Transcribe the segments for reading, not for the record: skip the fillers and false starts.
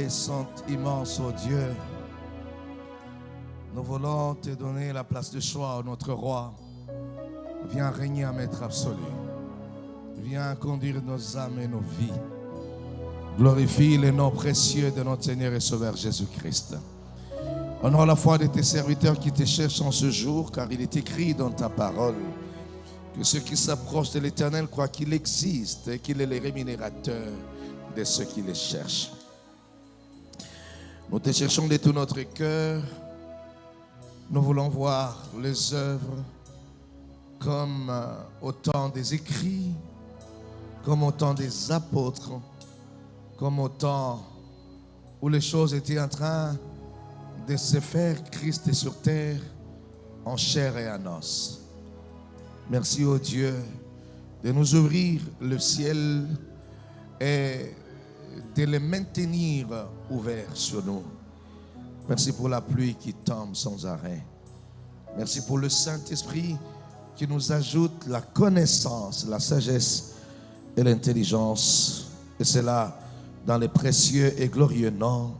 reconnaissant immense, ô Dieu. Nous voulons te donner la place de choix, notre roi. Viens régner à maître absolu. Viens conduire nos âmes et nos vies. Glorifie le nom précieux de notre Seigneur et Sauveur Jésus-Christ. Honore la foi de tes serviteurs qui te cherchent en ce jour, car il est écrit dans ta parole que ceux qui s'approchent de l'Éternel croient qu'il existe et qu'il est le rémunérateur de ceux qui les cherchent. Nous te cherchons de tout notre cœur. Nous voulons voir les œuvres comme au temps des écrits, comme au temps des apôtres, comme au temps où les choses étaient en train de se faire. Christ est sur terre en chair et en os. Merci au Dieu de nous ouvrir le ciel et de le maintenir ouvert sur nous. Merci pour la pluie qui tombe sans arrêt. Merci pour le Saint-Esprit qui nous ajoute la connaissance, la sagesse et l'intelligence. Et cela dans les précieux et glorieux noms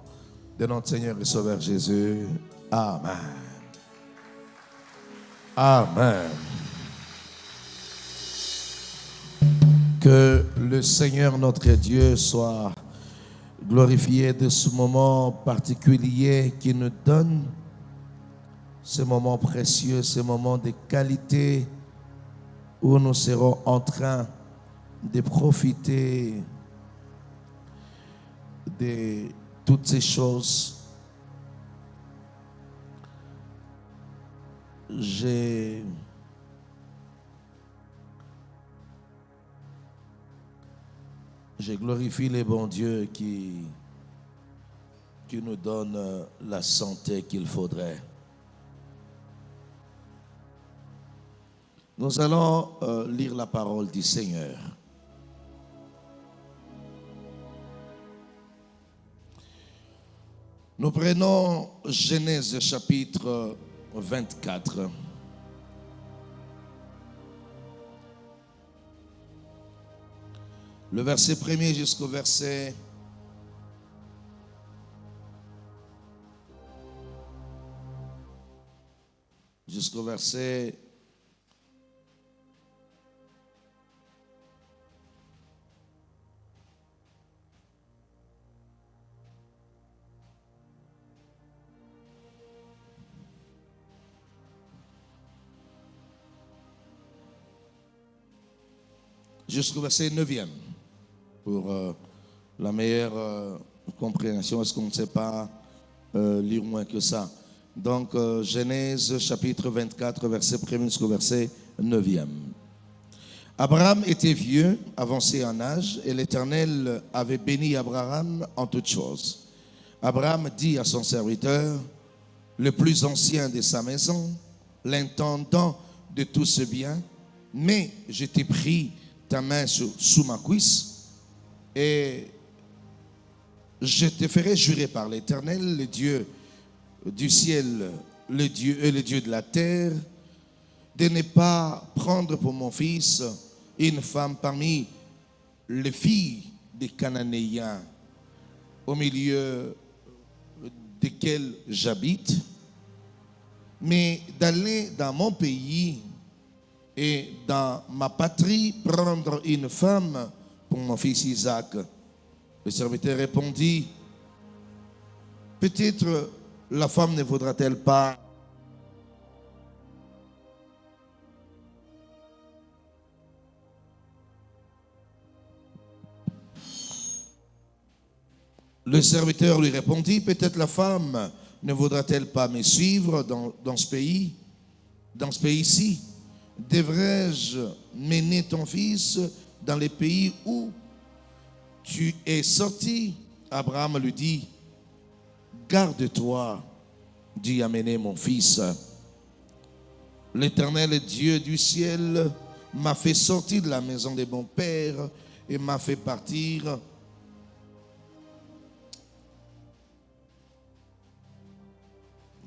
de notre Seigneur et Sauveur Jésus. Amen. Amen. Que le Seigneur notre Dieu soit glorifié de ce moment particulier qu'il nous donne, ce moment précieux, ce moment de qualité où nous serons en train de profiter de toutes ces choses. Je glorifie le bon Dieu qui nous donne la santé qu'il faudrait. Nous allons lire la parole du Seigneur. Nous prenons Genèse chapitre 24. Le verset 1er jusqu'au verset 9e. Pour la meilleure compréhension, est-ce qu'on ne sait pas lire moins que ça? Donc, Genèse chapitre 24, verset 1er jusqu'au verset 9e. Abraham était vieux, avancé en âge, et l'Éternel avait béni Abraham en toutes choses. Abraham dit à son serviteur, le plus ancien de sa maison, l'intendant de tout ce bien, mais je t'ai pris ta main sous ma cuisse, et je te ferai jurer par l'Éternel, le Dieu du ciel, le Dieu de la terre, de ne pas prendre pour mon fils une femme parmi les filles des Cananéens, au milieu desquels j'habite, mais d'aller dans mon pays et dans ma patrie prendre une femme pour mon fils Isaac. Le serviteur répondit, peut-être la femme ne voudra-t-elle pas Le serviteur lui répondit, peut-être la femme ne voudra-t-elle pas me suivre dans ce pays-ci? Devrais-je mener ton fils dans les pays où tu es sorti? Abraham lui dit, garde-toi d'y amener mon fils. L'Éternel Dieu du ciel m'a fait sortir de la maison de mon père et m'a fait partir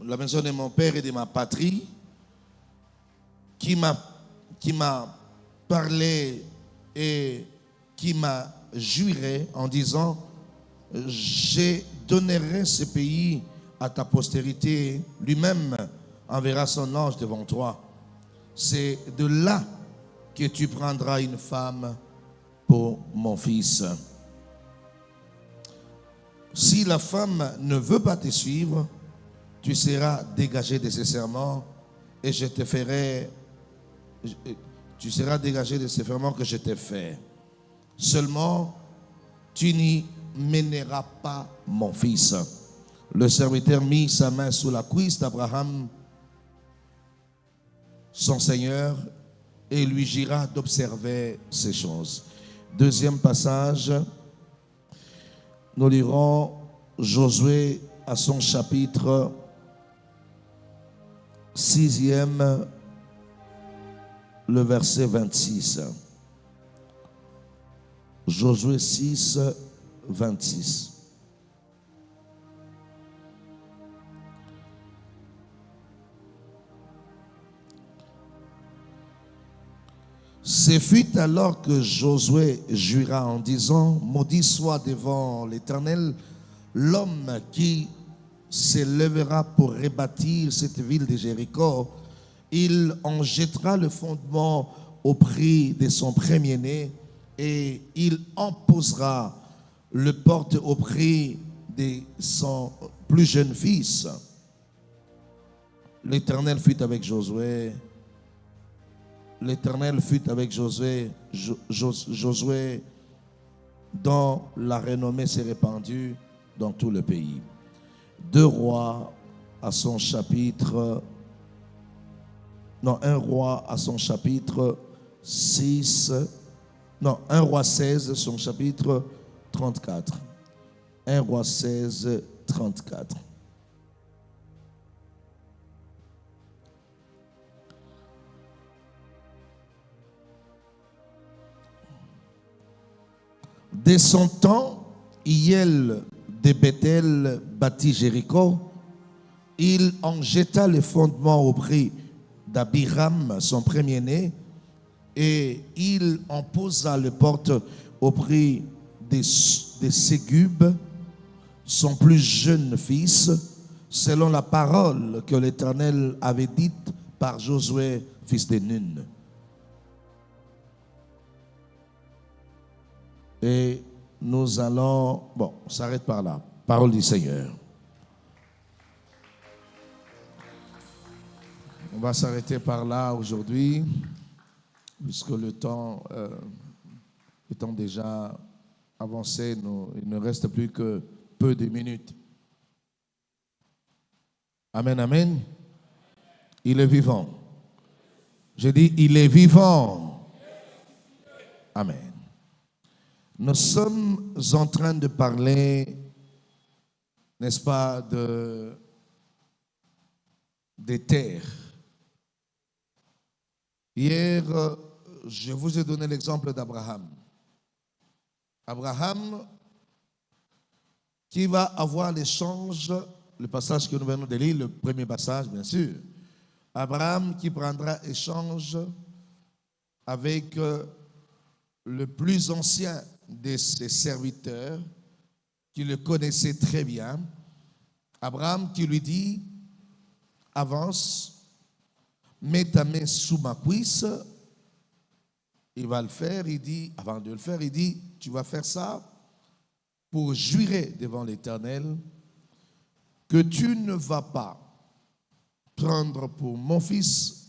la maison de mon père et de ma patrie, qui m'a parlé et qui m'a juré en disant, j'ai donnerai ce pays à ta postérité, lui-même enverra son ange devant toi. C'est de là que tu prendras une femme pour mon fils. Si la femme ne veut pas te suivre, tu seras dégagé de ce serment et je te ferai, tu seras dégagé de ce serment que je t'ai fait. Seulement, tu n'y mèneras pas mon fils. Le serviteur mit sa main sous la cuisse d'Abraham, son Seigneur, et lui jura d'observer ces choses. Deuxième passage, nous lirons Josué à son chapitre 6e, le verset 26. Josué 6, 26. Ce fut alors que Josué jura en disant: maudit soit devant l'Éternel l'homme qui s'élèvera pour rebâtir cette ville de Jéricho. Il en jettera le fondement au prix de son premier-né et il en posera le porte au prix de son plus jeune fils. L'Éternel fut avec Josué. L'Éternel fut avec Josué, Josué dont la renommée s'est répandue dans tout le pays. 2 Rois à son chapitre, non, 1 Roi à son chapitre 6, non, 1 Roi 16, son chapitre 34. 1 Roi 16, 34. Dès son temps, Hiel de Bethel bâtit Jéricho. Il en jeta le fondement au prix d'Abiram, son premier-né, et il en posa le porte au prix de Ségub, son plus jeune fils, selon la parole que l'Éternel avait dite par Josué, fils de Nun. Et nous allons, bon, on s'arrête par là. Parole du Seigneur. On va s'arrêter par là aujourd'hui, puisque le temps étant déjà avancé, il ne reste plus que peu de minutes. Amen, amen. Il est vivant. Je dis, il est vivant. Amen. Nous sommes en train de parler, n'est-ce pas, des terres. Hier, je vous ai donné l'exemple d'Abraham. Abraham, qui va avoir l'échange, le passage que nous venons de lire, le premier passage, bien sûr. Abraham qui prendra échange avec le plus ancien de ses serviteurs, qui le connaissait très bien. Abraham qui lui dit: avance, mets ta main sous ma cuisse. Il va le faire. Il dit, avant de le faire, il dit: tu vas faire ça pour jurer devant l'Éternel que tu ne vas pas prendre pour mon fils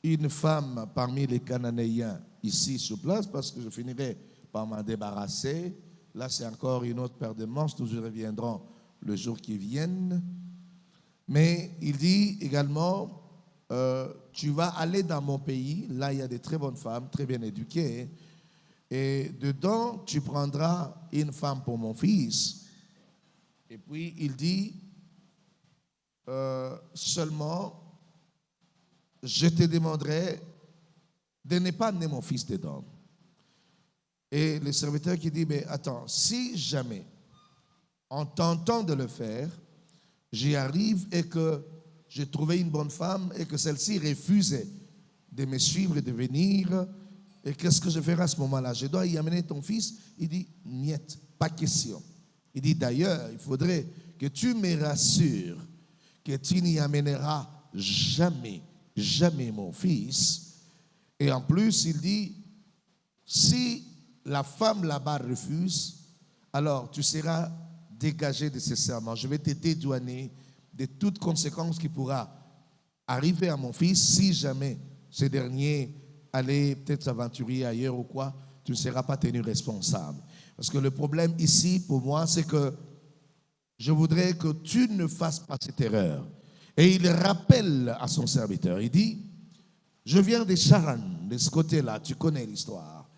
une femme parmi les Cananéens ici sur place, parce que je finirai par m'en débarrasser. Là, c'est encore une autre paire de manches. Nous y reviendrons le jour qui vienne. Mais il dit également, tu vas aller dans mon pays. Là, il y a de très bonnes femmes, très bien éduquées. Et dedans, tu prendras une femme pour mon fils. Et puis, il dit, seulement, je te demanderai de ne pas amener mon fils dedans. Et le serviteur qui dit, mais attends, si jamais, en tentant de le faire, j'y arrive et que j'ai trouvé une bonne femme et que celle-ci refusait de me suivre et de venir, et qu'est-ce que je ferai à ce moment-là? Je dois y amener ton fils? Il dit, niet, pas question. Il dit d'ailleurs, il faudrait que tu me rassures que tu n'y amèneras jamais, jamais mon fils. Et en plus, il dit, si la femme là-bas refuse, alors tu seras dégagé de ce serment. Je vais te dédouaner de toute conséquence qui pourra arriver à mon fils si jamais ce dernier allait peut-être s'aventurer ailleurs ou quoi, tu ne seras pas tenu responsable. Parce que le problème ici, pour moi, c'est que je voudrais que tu ne fasses pas cette erreur. Et il rappelle à son serviteur, il dit, je viens de Charan, de ce côté-là, tu connais l'histoire.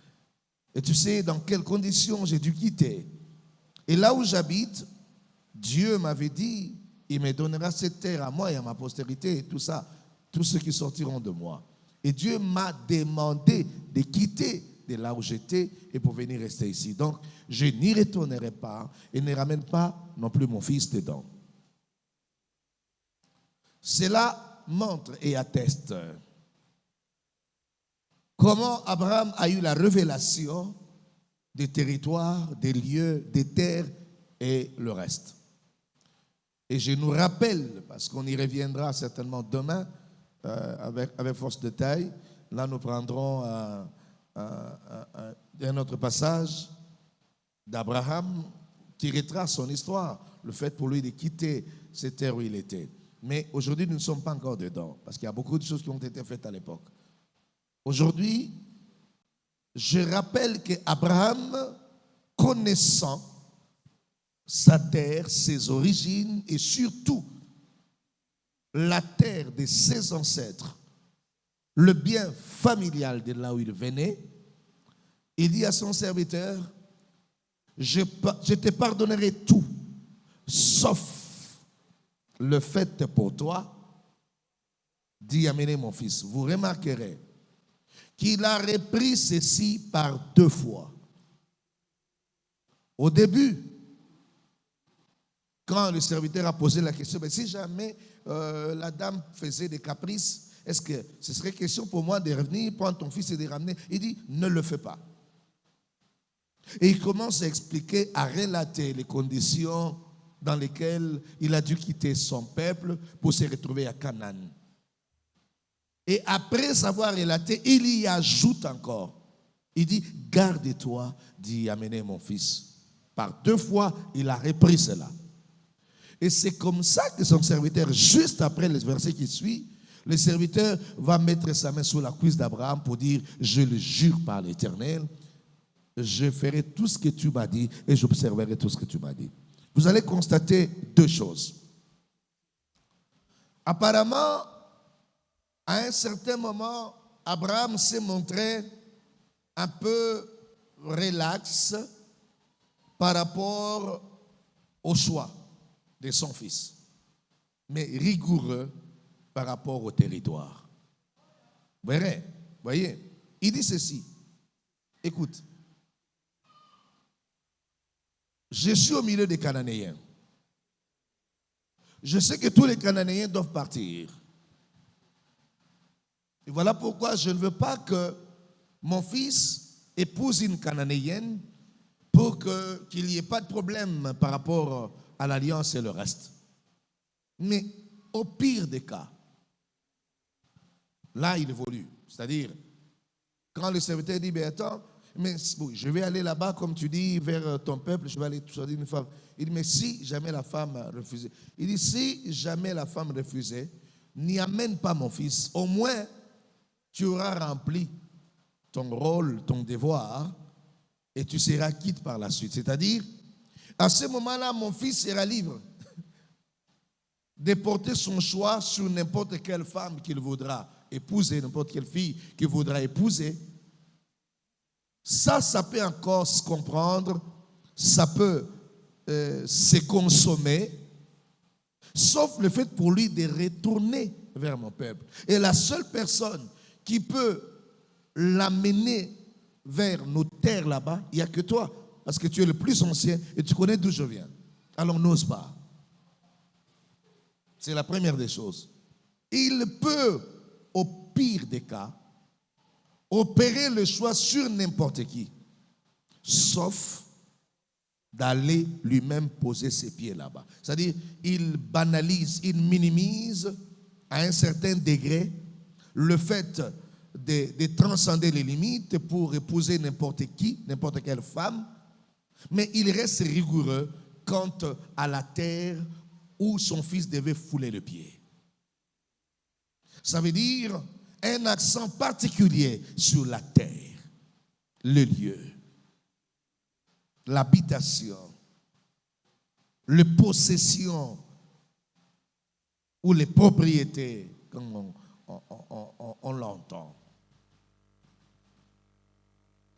Et tu sais dans quelles conditions j'ai dû quitter. Et là où j'habite, Dieu m'avait dit, il me donnera cette terre à moi et à ma postérité et tout ça, tous ceux qui sortiront de moi. Et Dieu m'a demandé de quitter de là où j'étais et pour venir rester ici. Donc, je n'y retournerai pas et ne ramène pas non plus mon fils dedans. Cela montre et atteste comment Abraham a eu la révélation des territoires, des lieux, des terres et le reste. Et je nous rappelle, parce qu'on y reviendra certainement demain avec force de taille, là nous prendrons un autre passage d'Abraham qui retrace son histoire, le fait pour lui de quitter cette terre où il était. Mais aujourd'hui, nous ne sommes pas encore dedans, parce qu'il y a beaucoup de choses qui ont été faites à l'époque. Aujourd'hui, je rappelle qu'Abraham, connaissant sa terre, ses origines et surtout la terre de ses ancêtres, le bien familial de là où il venait, il dit à son serviteur, je te pardonnerai tout, sauf le fait pour toi d'y amener mon fils. Vous remarquerez qu'il a repris ceci par 2 fois. Au début, quand le serviteur a posé la question, si jamais la dame faisait des caprices, est-ce que ce serait question pour moi de revenir, prendre ton fils et de ramener? Il dit, ne le fais pas. Et il commence à expliquer, à relater les conditions dans lesquelles il a dû quitter son peuple pour se retrouver à Canaan. Et après avoir relaté, il y ajoute encore. Il dit, garde-toi d'y amener mon fils. Par 2 fois, il a repris cela. Et c'est comme ça que son serviteur, juste après le verset qui suit, le serviteur va mettre sa main sur la cuisse d'Abraham pour dire, je le jure par l'Éternel, je ferai tout ce que tu m'as dit et j'observerai tout ce que tu m'as dit. Vous allez constater 2 choses. Apparemment, à un certain moment, Abraham s'est montré un peu relax par rapport au choix de son fils, mais rigoureux par rapport au territoire. Vous voyez, il dit ceci, écoute, je suis au milieu des Cananéens. Je sais que tous les Cananéens doivent partir. Et voilà pourquoi je ne veux pas que mon fils épouse une Cananéenne pour qu'il n'y ait pas de problème par rapport à l'alliance et le reste. Mais au pire des cas, là il évolue. C'est-à-dire, quand le serviteur dit, ben attends, mais je vais aller là-bas, comme tu dis, vers ton peuple, je vais aller choisir une femme. Il dit, mais si jamais la femme refusait. Il dit, si jamais la femme refusait, n'y amène pas mon fils. Au moins, tu auras rempli ton rôle, ton devoir, et tu seras quitte par la suite. C'est-à-dire, à ce moment-là, mon fils sera libre de porter son choix sur n'importe quelle femme qu'il voudra épouser, n'importe quelle fille qu'il voudra épouser. Ça peut encore se comprendre, ça peut se consommer, sauf le fait pour lui de retourner vers mon peuple. Et la seule personne qui peut l'amener vers nos terres là-bas, il n'y a que toi, parce que tu es le plus ancien et tu connais d'où je viens. Alors n'ose pas. C'est la première des choses. Il peut, au pire des cas, opérer le choix sur n'importe qui, sauf d'aller lui-même poser ses pieds là-bas. C'est-à-dire, il banalise, il minimise à un certain degré le fait de transcender les limites pour épouser n'importe qui, n'importe quelle femme, mais il reste rigoureux quant à la terre où son fils devait fouler le pied. Ça veut dire un accent particulier sur la terre, le lieu, l'habitation, les possessions ou les propriétés, comme on l'entend.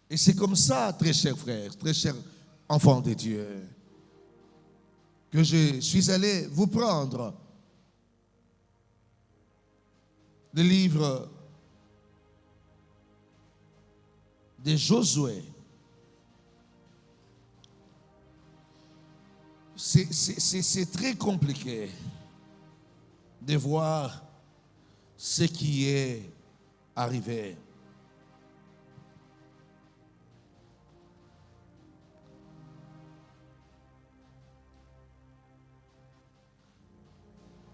Et c'est comme ça, très chers frères, très chers enfants de Dieu, que je suis allé vous prendre le livre de Josué. C'est très compliqué de voir ce qui est arrivé.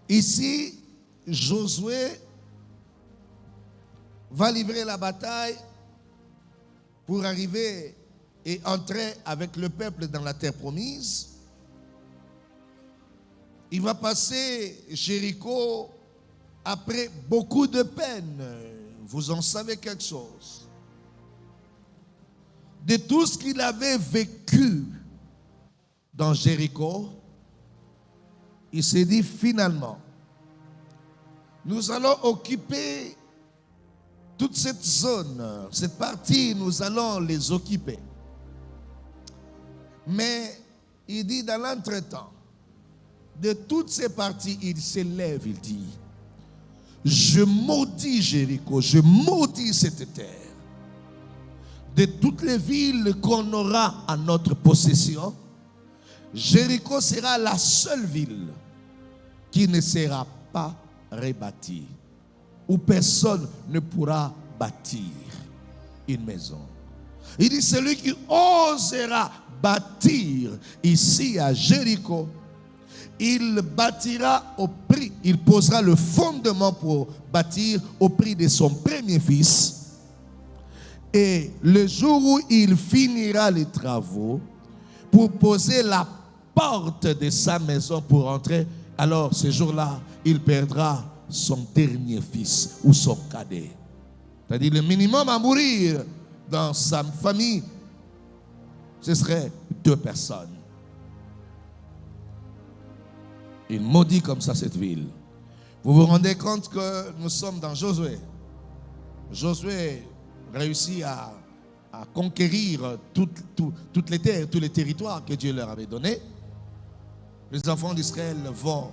Ici, Josué va livrer la bataille pour arriver et entrer avec le peuple dans la terre promise. Il va passer Jéricho après beaucoup de peine. Vous en savez quelque chose. De tout ce qu'il avait vécu dans Jéricho, il s'est dit finalement, nous allons occuper toute cette zone, cette partie, nous allons les occuper. Mais il dit dans l'entretemps, de toutes ces parties, il s'élève, il dit, je maudis Jéricho, je maudis cette terre. De toutes les villes qu'on aura à notre possession, Jéricho sera la seule ville qui ne sera pas rebâtie, où personne ne pourra bâtir une maison. Il dit, celui qui osera bâtir ici à Jéricho, il bâtira au prix, il posera le fondement pour bâtir au prix de son premier fils. Et le jour où il finira les travaux, pour poser la porte de sa maison pour entrer, alors ce jour-là, il perdra son dernier fils ou son cadet. C'est-à-dire le minimum à mourir dans sa famille, ce serait 2 personnes. Il maudit comme ça cette ville. Vous vous rendez compte que nous sommes dans Josué. Josué réussit à conquérir toutes les terres, tous les territoires que Dieu leur avait donnés. Les enfants d'Israël vont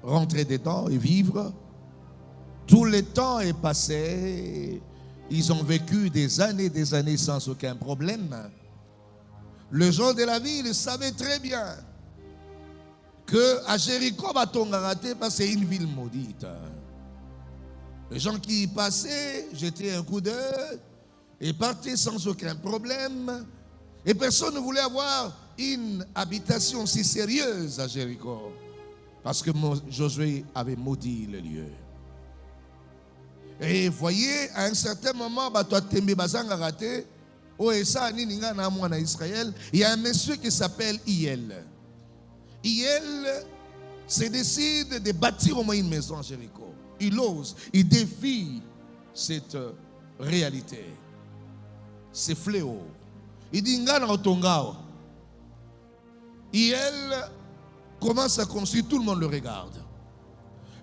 rentrer dedans et vivre. Tout le temps est passé. Ils ont vécu des années sans aucun problème. Le gens de la ville savaient très bien que à Jéricho, parce que c'est une ville maudite. Les gens qui y passaient jetaient un coup d'œil et partaient sans aucun problème. Et personne ne voulait avoir une habitation si sérieuse à Jéricho, parce que Josué avait maudit le lieu. Et voyez, à un certain moment, il y a un monsieur qui s'appelle Hiel. Hiel se décide de bâtir au moins une maison à Jéricho. Il ose, il défie cette réalité, ces fléaux. Il dit, Ngana Otongao. Hiel commence à construire, tout le monde le regarde.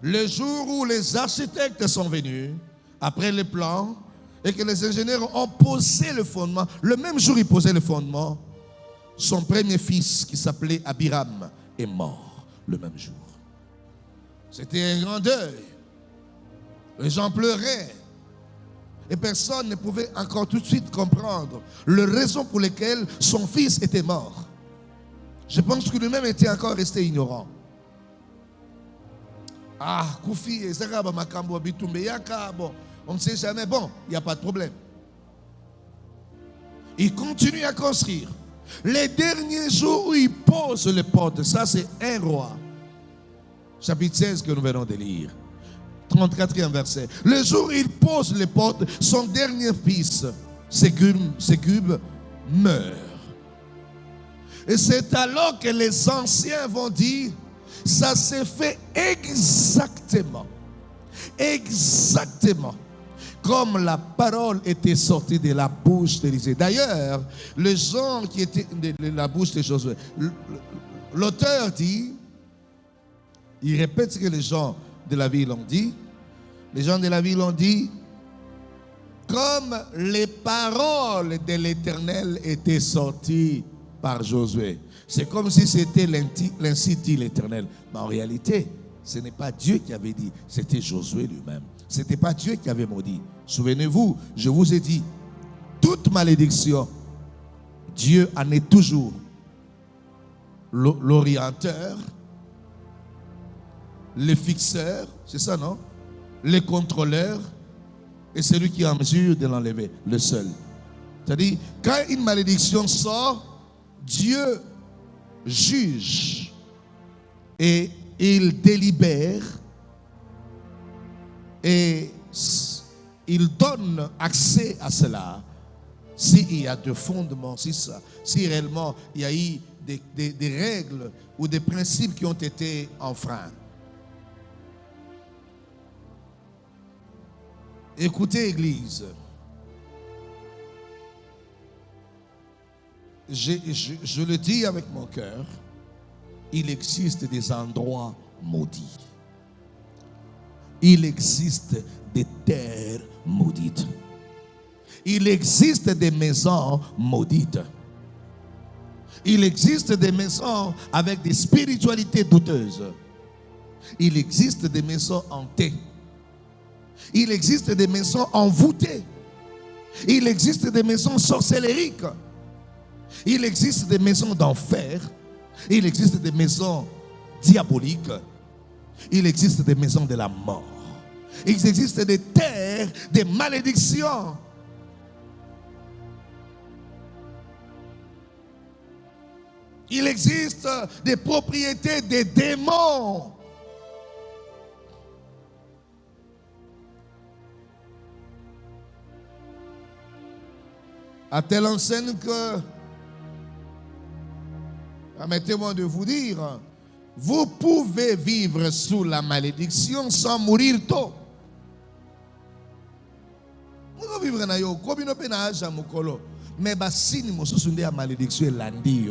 Le jour où les architectes sont venus, après les plans, et que les ingénieurs ont posé le fondement, le même jour ils posaient le fondement, son premier fils, qui s'appelait Abiram, est mort le même jour. C'était un grand deuil. Les gens pleuraient. Et personne ne pouvait encore tout de suite comprendre les raisons pour lesquelles son fils était mort. Je pense que lui-même était encore resté ignorant. Ah, Koufi, bon, on ne sait jamais. Bon, il n'y a pas de problème. Il continue à construire. Les derniers jours où il pose les portes, ça c'est 1 Roi, chapitre 16 que nous venons de lire, 34e verset. Le jour où il pose les portes, son dernier fils, Ségub, meurt. Et c'est alors que les anciens vont dire, ça s'est fait exactement comme la parole était sortie de la bouche d'Élisée. D'ailleurs, les gens qui étaient de la bouche de Josué, l'auteur dit, il répète ce que les gens de la ville ont dit. Les gens de la ville ont dit, comme les paroles de l'Éternel étaient sorties par Josué. C'est comme si c'était l'ainsi dit l'Éternel. Mais en réalité, ce n'est pas Dieu qui avait dit, c'était Josué lui-même. Ce n'était pas Dieu qui avait maudit. Souvenez-vous, je vous ai dit, toute malédiction, Dieu en est toujours l'orienteur, le fixeur, c'est ça, non? Le contrôleur et celui qui est en mesure de l'enlever, le seul. C'est-à-dire, quand une malédiction sort, Dieu juge et il délibère et il donne accès à cela s'il y a de fondements, si réellement il y a eu des règles ou des principes qui ont été enfreints. Écoutez, Église, je le dis avec mon cœur, il existe des endroits maudits. Il existe des terres maudites. Il existe des maisons maudites. Il existe des maisons avec des spiritualités douteuses. Il existe des maisons hantées. Il existe des maisons envoûtées. Il existe des maisons sorcellériques. Il existe des maisons d'enfer. Il existe des maisons diaboliques. Il existe des maisons de la mort. Il existe des terres, des malédictions. Il existe des propriétés des démons. À telle enseigne que, permettez-moi de vous dire, vous pouvez vivre sous la malédiction sans mourir tôt. Vous pouvez vivre dans comme une pénage à Mukolo, mais si nous sommes la malédiction est lundi.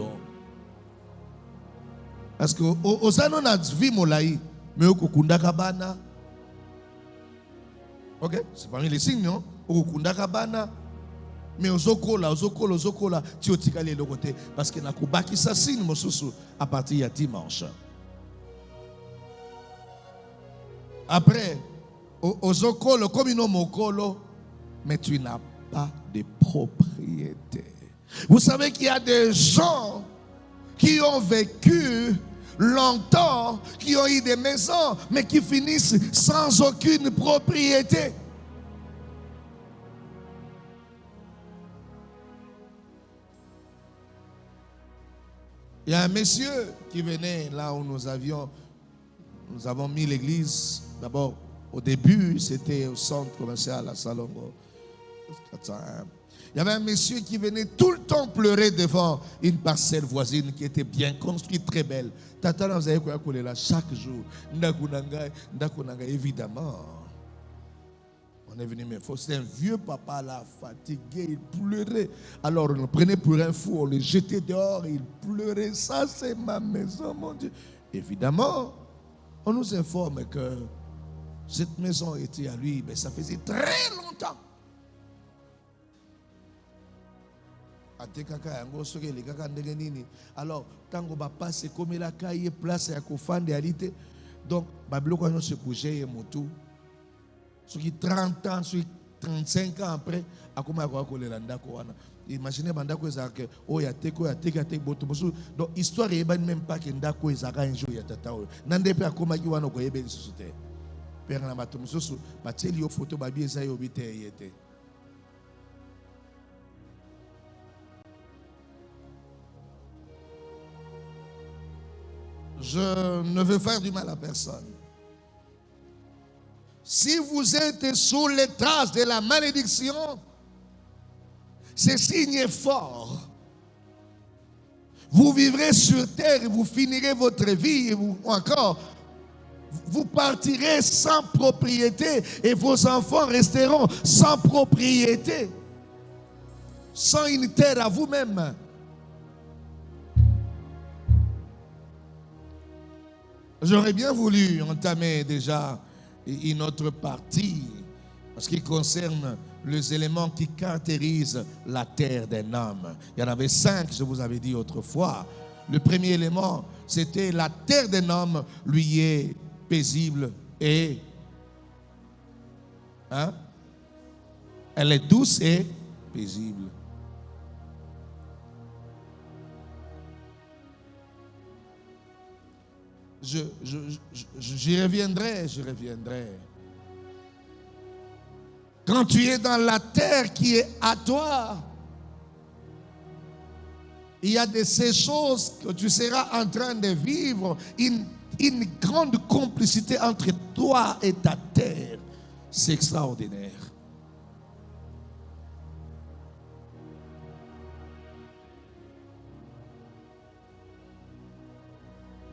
Parce que aux années na vie molai, mais au kundakabana. Ok, c'est parmi les signes, non? Au kundakabana. Mais aux okola, tu as le côté parce que na kubaki ça signe mosusu à partir de dimanche. Après, aux okolo comme une mokolo, mais tu n'as pas de propriété. Vous savez qu'il y a des gens qui ont vécu longtemps, qui ont eu des maisons, mais qui finissent sans aucune propriété. Il y a un monsieur qui venait là où nous avons mis l'église. D'abord, au début, c'était au centre commercial à Salongo. Il y avait un monsieur qui venait tout le temps pleurer devant une parcelle voisine qui était bien construite, très belle. Tata, vous avez quoi là chaque jour. Évidemment. On est venu, mais c'est un vieux papa là, fatigué, il pleurait. Alors on le prenait pour un fou, on le jetait dehors, il pleurait. Ça, c'est ma maison, mon Dieu. Évidemment, on nous informe que cette maison était à lui, mais ça faisait très longtemps. Alors, quand on va passer comme la caille, place à Kofan de réalité, donc, Babylone va se coucher et Moutou. Ceux qui 30 ans, ceux qui 35 ans après, à comment imaginez bandako ezaka o ya teko boto mosu donc histoire est même pas que ndako ezaka un jour ya tata o nande pe akoma ki wana ko yebe lisusu te père na bato mosusu bateli yo photo babi eza yo bite yete. je ne veux faire du mal à personne. Si vous êtes sous les traces de la malédiction, ce signe est fort. Vous vivrez sur terre et vous finirez votre vie, ou encore, vous partirez sans propriété et vos enfants resteront sans propriété, sans une terre à vous-même. J'aurais bien voulu entamer déjà une autre partie en ce qui concerne les éléments qui caractérisent la terre d'un homme. Il y en avait 5, je vous avais dit autrefois. Le premier élément, c'était la terre d'un homme lui est paisible et elle est douce et paisible. J'y reviendrai. Quand tu es dans la terre qui est à toi, il y a de ces choses que tu seras en train de vivre, une grande complicité entre toi et ta terre. C'est extraordinaire.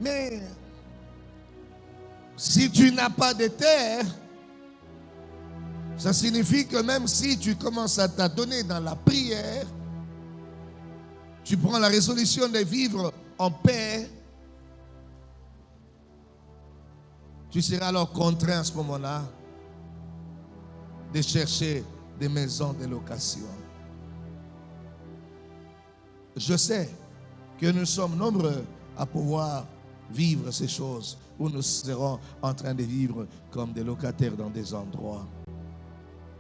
Mais si tu n'as pas de terre, ça signifie que même si tu commences à t'adonner dans la prière, tu prends la résolution de vivre en paix, tu seras alors contraint à ce moment-là de chercher des maisons de location. Je sais que nous sommes nombreux à pouvoir vivre ces choses où nous serons en train de vivre comme des locataires dans des endroits.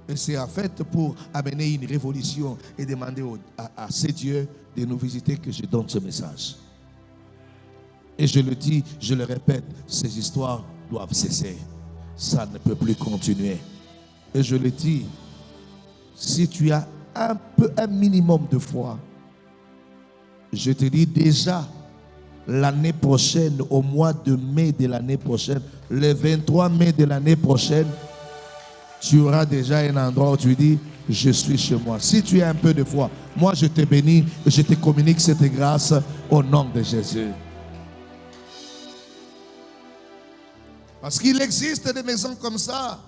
Et c'est en fait pour amener une révolution et demander à ces dieux de nous visiter que je donne ce message. Et je le dis, je le répète, ces histoires doivent cesser. Ça ne peut plus continuer. Et je le dis, si tu as un minimum de foi, je te dis déjà, l'année prochaine, au mois de mai de l'année prochaine, le 23 mai de l'année prochaine, tu auras déjà un endroit où tu dis, je suis chez moi. Si tu as un peu de foi, moi je te bénis, je te communique cette grâce au nom de Jésus. Parce qu'il existe des maisons comme ça,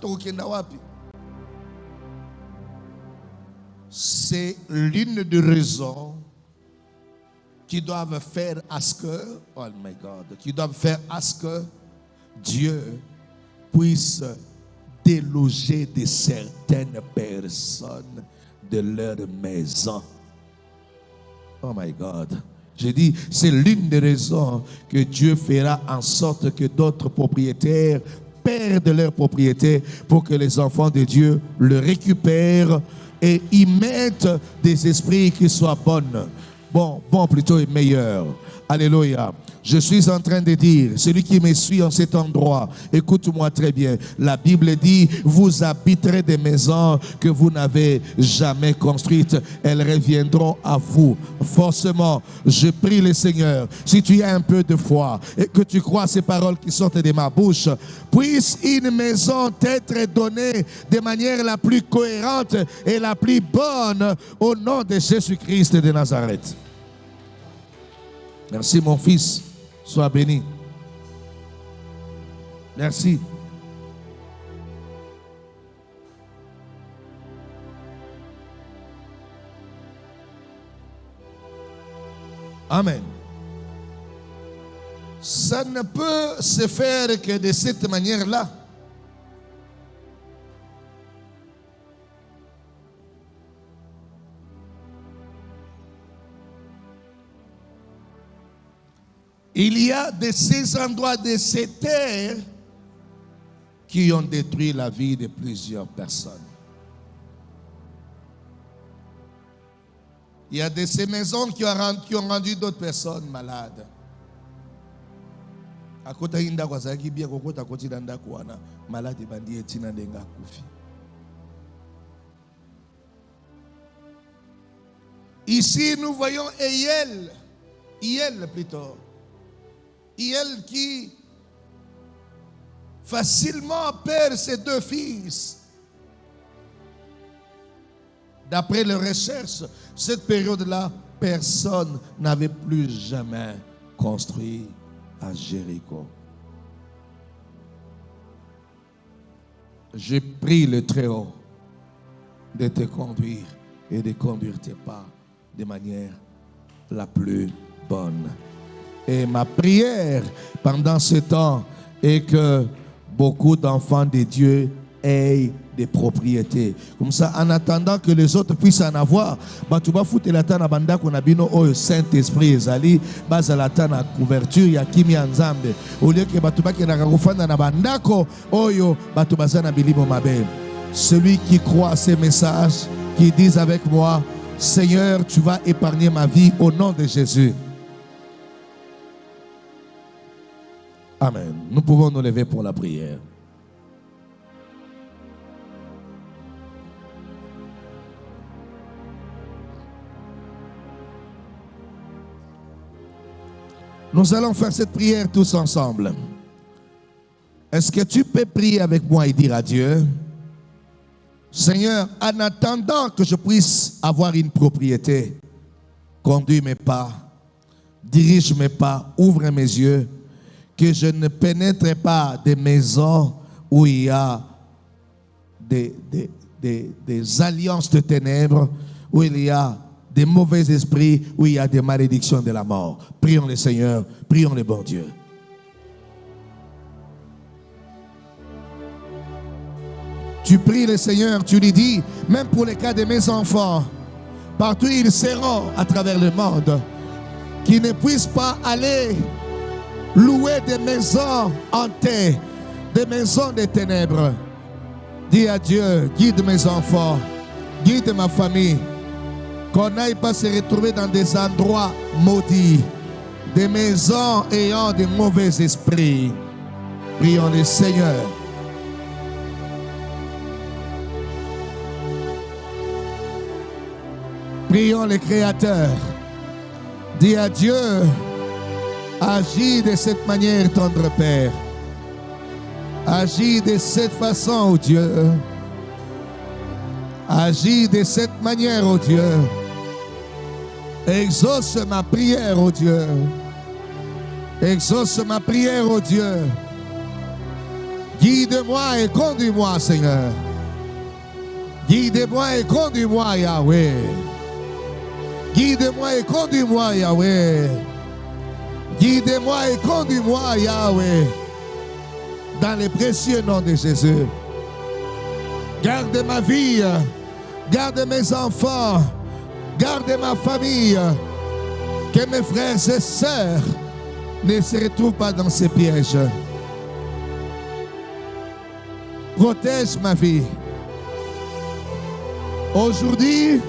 c'est l'une des raisons qui doivent faire à ce que, oh my God, qui doivent faire à ce que Dieu puisse déloger de certaines personnes de leur maison. Oh my God. J'ai dit, c'est l'une des raisons que Dieu fera en sorte que d'autres propriétaires perdent leur propriété pour que les enfants de Dieu le récupèrent et y mettent des esprits qui soient bons. Bon plutôt et meilleur. Alléluia. Je suis en train de dire, celui qui me suit en cet endroit, écoute-moi très bien. La Bible dit, vous habiterez des maisons que vous n'avez jamais construites. Elles reviendront à vous. Forcément, je prie le Seigneur, si tu as un peu de foi et que tu crois ces paroles qui sortent de ma bouche, puisse une maison t'être donnée de manière la plus cohérente et la plus bonne au nom de Jésus-Christ de Nazareth. Merci mon fils. Sois béni. Merci. Amen. Ça ne peut se faire que de cette manière-là. Il y a de ces endroits de ces terres qui ont détruit la vie de plusieurs personnes. Il y a de ces maisons qui ont rendu d'autres personnes malades. Ici, nous voyons Eiel plutôt. Et elle qui facilement perd ses 2 fils. D'après les recherches, cette période-là, personne n'avait plus jamais construit à Jéricho. J'ai pris le Très-Haut de te conduire et de conduire tes pas de manière la plus bonne. Et ma prière pendant ce temps est que beaucoup d'enfants de Dieu aient des propriétés. Comme ça, en attendant que les autres puissent en avoir, batuba foutre la tana banda qu'on a bino au Saint-Esprit ezali base la tana couverture ya kimia nzambe au lieu que batuba qui na kufanda na bandako oyo batuba zana bilimo mabe. Celui qui croit à ces messages, qui disent avec moi, Seigneur, tu vas épargner ma vie au nom de Jésus. Amen. Nous pouvons nous lever pour la prière. Nous allons faire cette prière tous ensemble. Est-ce que tu peux prier avec moi et dire à Dieu, Seigneur, en attendant que je puisse avoir une propriété, conduis mes pas, dirige mes pas, ouvre mes yeux, que je ne pénètre pas des maisons où il y a des alliances de ténèbres, où il y a des mauvais esprits, où il y a des malédictions de la mort. Prions le Seigneur, prions le bon Dieu. Tu pries le Seigneur, tu lui dis, même pour les cas de mes enfants, partout ils seront à travers le monde, qu'ils ne puissent pas aller louer des maisons hantées, des maisons des ténèbres. Dis à Dieu, guide mes enfants, guide ma famille, qu'on n'aille pas se retrouver dans des endroits maudits, des maisons ayant de mauvais esprits. Prions le Seigneur. Prions le Créateur. Dis à Dieu, agis de cette manière, tendre Père. Agis de cette façon, oh Dieu. Agis de cette manière, oh Dieu. Exauce ma prière, oh Dieu. Exauce ma prière, oh Dieu. Guide-moi et conduis-moi, Seigneur. Guide-moi et conduis-moi, Yahweh. Guide-moi et conduis-moi, Yahweh. Guide-moi et conduis-moi, Yahweh. Dans le précieux nom de Jésus. Garde ma vie. Garde mes enfants. Garde ma famille. Que mes frères et sœurs ne se retrouvent pas dans ces pièges. Protège ma vie. Aujourd'hui,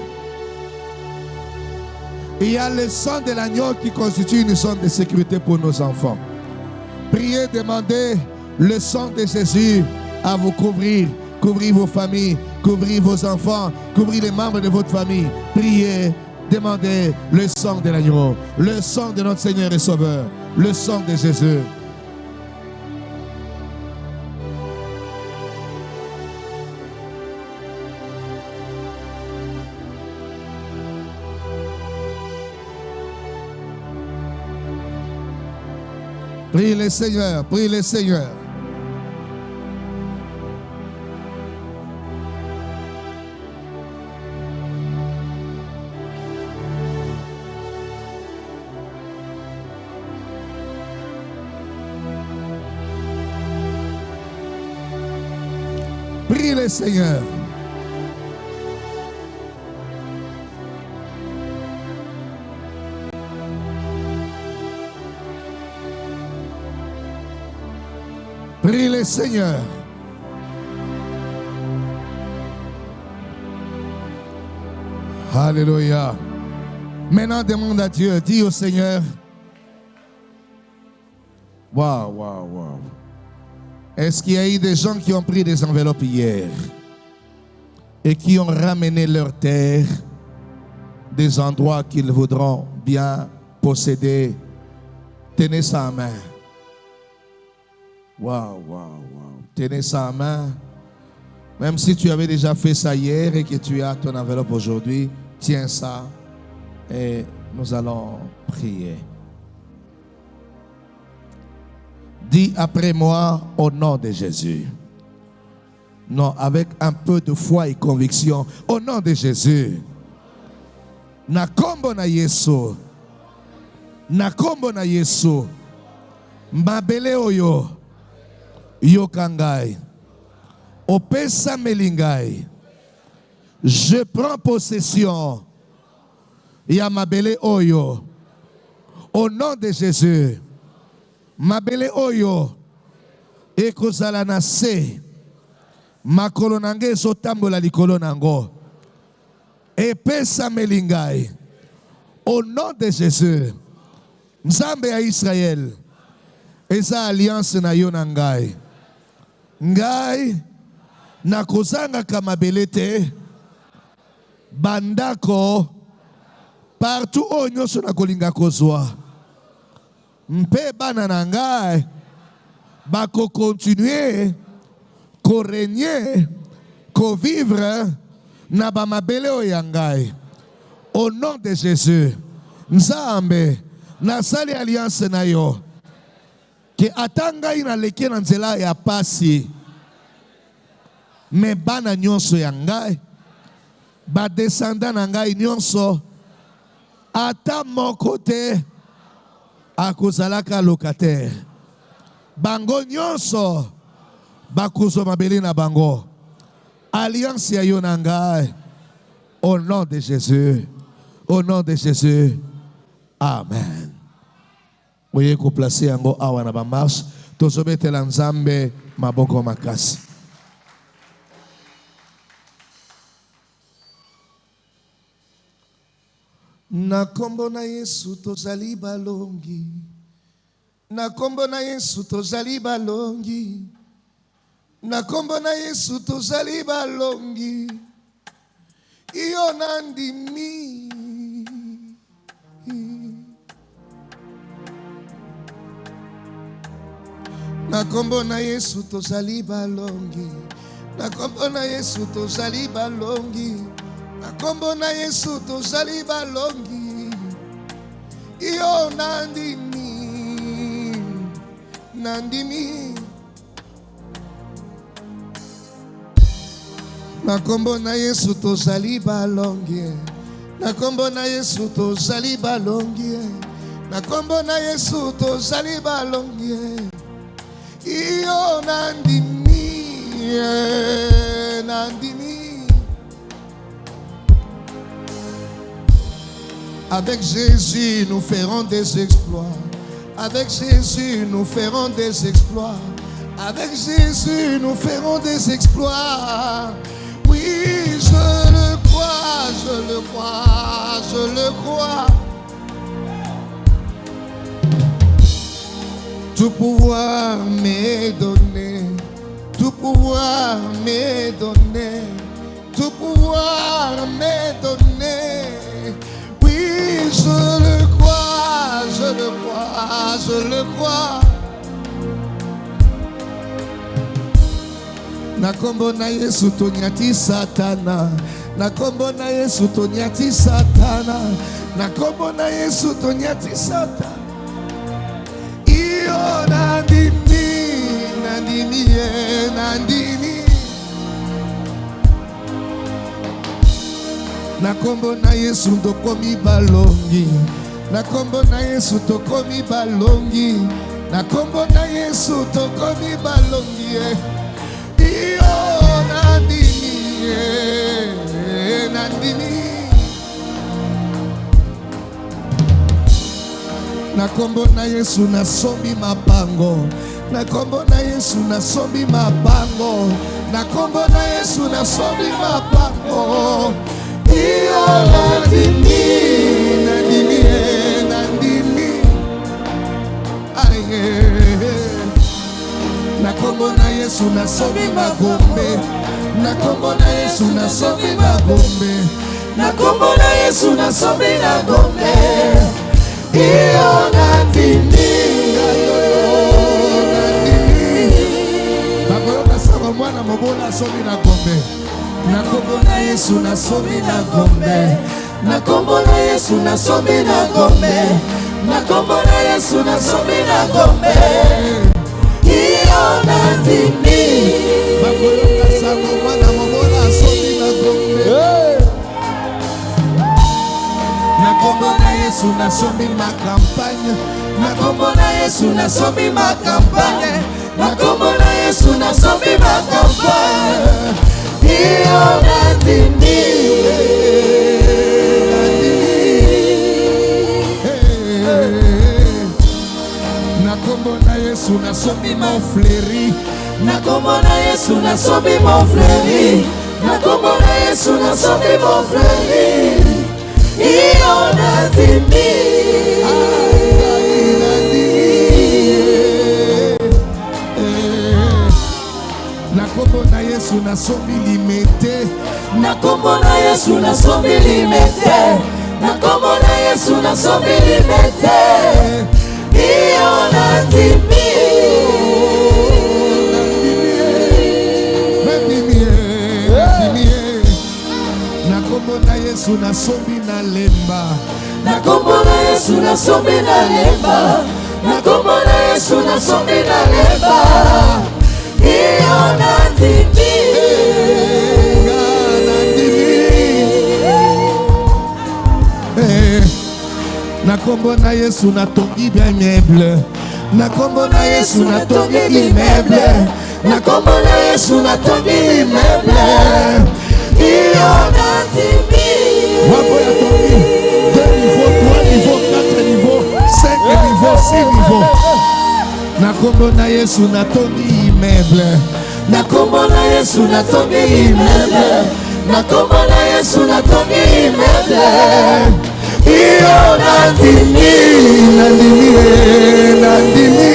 il y a le sang de l'agneau qui constitue une zone de sécurité pour nos enfants. Priez, demandez le sang de Jésus à vous couvrir. Couvrir vos familles, couvrir vos enfants, couvrir les membres de votre famille. Priez, demandez le sang de l'agneau, le sang de notre Seigneur et Sauveur, le sang de Jésus. Prie le Seigneur, prie le Seigneur. Prie le Seigneur. Prie le Seigneur. Alléluia. Maintenant, demande à Dieu, dis au Seigneur. Waouh, waouh, waouh. Est-ce qu'il y a eu des gens qui ont pris des enveloppes hier et qui ont ramené leur terre des endroits qu'ils voudront bien posséder? Tenez ça en main. Waouh, waouh, waouh. Tenez ça en main. Même si tu avais déjà fait ça hier et que tu as ton enveloppe aujourd'hui, tiens ça et nous allons prier. Dis après moi au nom de Jésus. Non, avec un peu de foi et conviction. Au nom de Jésus. Na kombo na Yesu. Na kombo na Yesu. Mabele oyo. Yokangai. Opesa melingai. Je prends possession. Yamabele oyo. Au nom de Jésus. Mabele oyo. Ekozala na se. Makolo nange sotambola likolo nango. Epesa melingai. Au nom de Jésus. Nzambe ya Israël. Eza alliance na yo na ngai. Ngai na kozanga kamabele te. Bandako partout o nyonso na kolinga kozwa. Mpe bana na ngai bako continuer ko régner, ko vivre na ba mabele o ya ngai. Au nom de Jésus. Nzambe na sali alliance na yo. Ke atanga ina leke na nzela ya pasi. Me bana nyonso ya ngai. Ba descendant na ngai nyonso. Ata moko te akozalaka locataire. Bango nyonso bakuzo mabele na bango. Alliance ya yo na ngai. Au nom de Jésus. Au nom de Jésus. Amen. Oye ko placer yango awa na ba marche. Tozobetela Nzambe maboko makasi. Na kombo na Yesu tozali balongi. Na kombo na Yesu tozali balongi. Na kombo na Yesu tozali balongi. Iyo nandimi. Na kombo na Yesu tozali balongi. Na kombo na Yesu tozali balongi. Na kombo na Yesu tozali balongi. Iyo nandimi. Nandimi. Na kombo na Yesu tozali balongi. Na kombo na Yesu tozali balongi. Na kombo na Yesu tozali balongi. Iyo nandimi. Nandimi. Avec Jésus, nous ferons des exploits. Avec Jésus, nous ferons des exploits. Avec Jésus, nous ferons des exploits. Oui, je le crois, je le crois, je le crois. Tout pouvoir m'est donné. Tout pouvoir m'est donné. Tout pouvoir m'est donné. Je le crois, je le crois, je le crois. Na kombo na Yesu tonyati satana. Na kombo na Yesu tonyati satana. Na kombo na Yesu tonyati satana. Iyo nandimi, nandimi, nandimi. Na kombo na Yesu tokomi balongi. Na kombo na Yesu tokomi balongi. Na kombo na Yesu tokomi balongi. Iyo nandimi, nandimi. Na kombo na Yesu nasombi mapango. Na kombo na Yesu nasombi mapango. Na kombo na Yesu nasombi mapango. Iyo nandimi, nandimi, nandimi. Na kombo na Yesu nasombi magombe. Na kombo na Yesu nasombi magombe. Na kombo na Yesu nasombi magombe. Iyo nandimi, nandimi. mobola somi na gombe. Na kombo na Yesu na somi na gombe. Na kombo na Yesu na somi na gombe. Na kombo na Yesu na somi na gombe. Iyo na dimi. Bakoloka sango mwana mobola somi na gombe. Na kombo na Yesu na somi ma campagne. Na kombo na Yesu na somi ma campagne. Na kombo na Yesu na somi ma campagne. Iyo na dimi. Na kombo na Yesu na somi mon fleuri. Na kombo na Yesu na somi mon fleuri. Na kombo na Yesu na somi mon fleuri. Iyo na dimi. Na kombo na Yesu na somi limete. Na kombo na Yesu na somi limete. Na kombo na Yesu na somi limete. Iyo na dimi. Na kombo na Yesu na somi na lemba. Na kombo na Yesu na somi na lemba. Na kombo na Yesu na somi na lemba. Iyo na dimi. Na kombo na Yesu na tongi bien immeuble. Na kombo na Yesu na tongi immeuble. Na kombo na Yesu na tongi immeuble. Iyo na dimi. Wapo ya tongi 2 niveaux, 3 niveaux, 4 niveaux, 5 niveaux, 6 niveaux. Na kombo na Yesu na tongi immeuble. Na kombo na Yesu na tongi immeuble. Na kombo na Yesu na tongi immeuble. Iyo na dimi, na dimi, na dimi.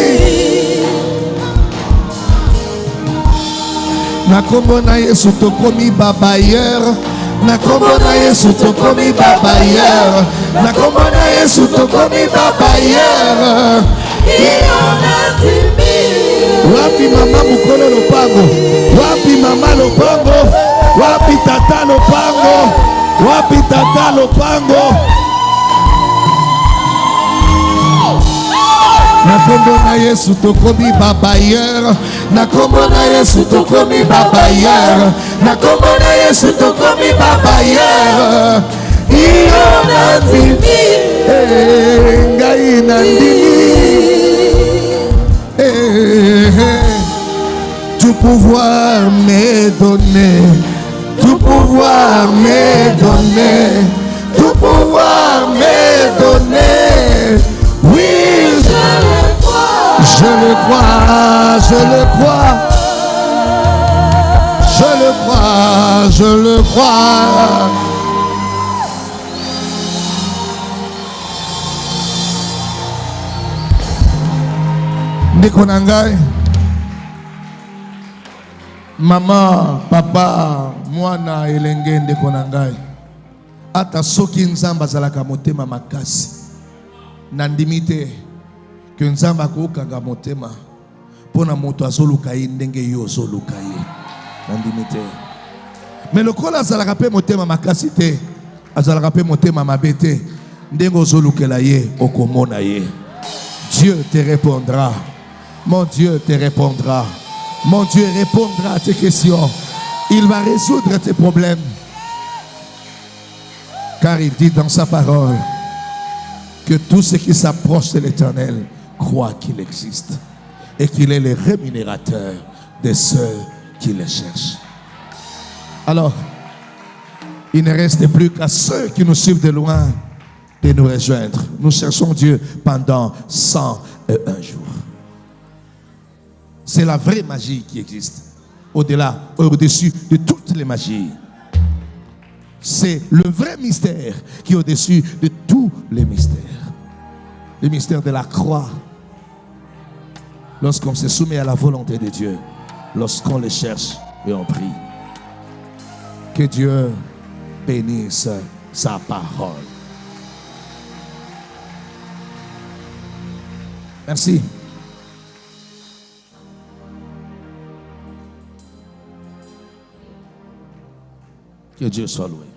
Na kombo na Yesu tokomi babayeur. Na kombo na Yesu tokomi babayeur. Na kombo na Yesu tokomi babayeur. Iyo na dimi. Wapi mama mukolo lopango? Wapi mama lopango? Wapi tata lopango? Wapi tata lopango? Na kombo na Yesu tokomi babayeur. Na kombo na Yesu tokomi babayeur. Na kombo na Yesu tokomi babayeur. Iyo na dimi. Ngai na dimi. Tout pouvoir m'est donné. Tout pouvoir m'est donné. Tout pouvoir m'est donné. Oui, je le crois, je le crois, je le crois, je le crois. Ndeko na ngai, mama, papa, mwana elenge ndeko na ngai. Ata soki nzamba zalaka motema makasi. Nandimi te ke nzamba akokanga motema pona moto azoluka ye ndenge yo ozoluka ye. Nandimi te. Mais lokola azalaka pe motema makasi te, azalaka pe motema mabe te, ndenge ozolukela ye okomona ye. Dieu te répondra. Mon Dieu te répondra. Mon Dieu répondra à tes questions. Il va résoudre tes problèmes. Car il dit dans sa parole que tout ce qui s'approche de l'Éternel croit qu'il existe et qu'il est le rémunérateur de ceux qui le cherchent. Alors, il ne reste plus qu'à ceux qui nous suivent de loin de nous rejoindre. Nous cherchons Dieu pendant 101 jours. C'est la vraie magie qui existe. Au-delà, au-dessus de toutes les magies. C'est le vrai mystère qui est au-dessus de tous les mystères. Le mystère de la croix. Lorsqu'on se soumet à la volonté de Dieu, lorsqu'on le cherche et on prie. Que Dieu bénisse sa parole. Merci. Que Dieu soit loué.